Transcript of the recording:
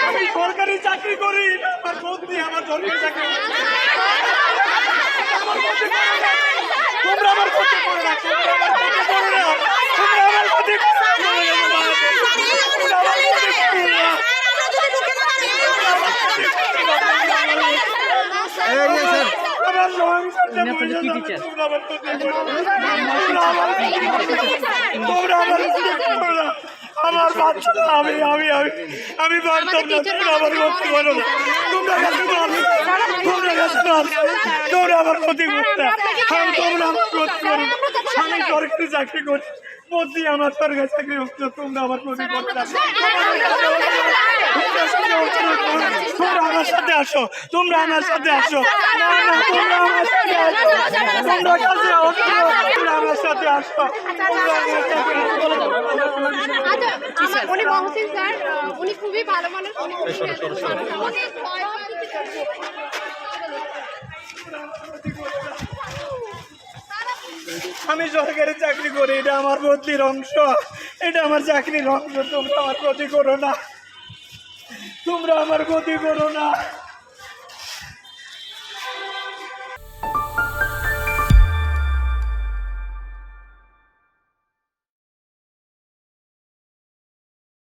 আমি সরকারি চাকরি করি, আমার বন্ধু আমার সরকারি চাকরি, তোমরা আমার ক্ষতি করে না, তোমরা আমার ক্ষতি করো না, তোমরা আমার ক্ষতি করো না, আমার বাচ্চা আমি আমি আমি আমি পারতাম না, তোমরা আমার ক্ষতি করো না, তোমরা আমার ক্ষতি করো না, তোমরা আমার ক্ষতি করো না, আমি সরকারি চাকরি করি, বলছি আমার সরকারি চাকরি হচ্ছে, তোমরা আমার ক্ষতি করো না, তোমরা আমার সাথে আসো, তোমরা আমার সাথে আসো, না না তোমরা আমার সাথে আসো, তোমরা কাছে তোমরা আমার সাথে আসো, উনি মহসিন স্যার, উনি খুবই ভালো মানুষ। আমি সরকারি চাকরি করি, এটা আমার বদলির অংশ, এটা আমার চাকরির অংশ, তোমরা আমার ক্ষতি করো না, তোমরা আমার ক্ষতি করো না।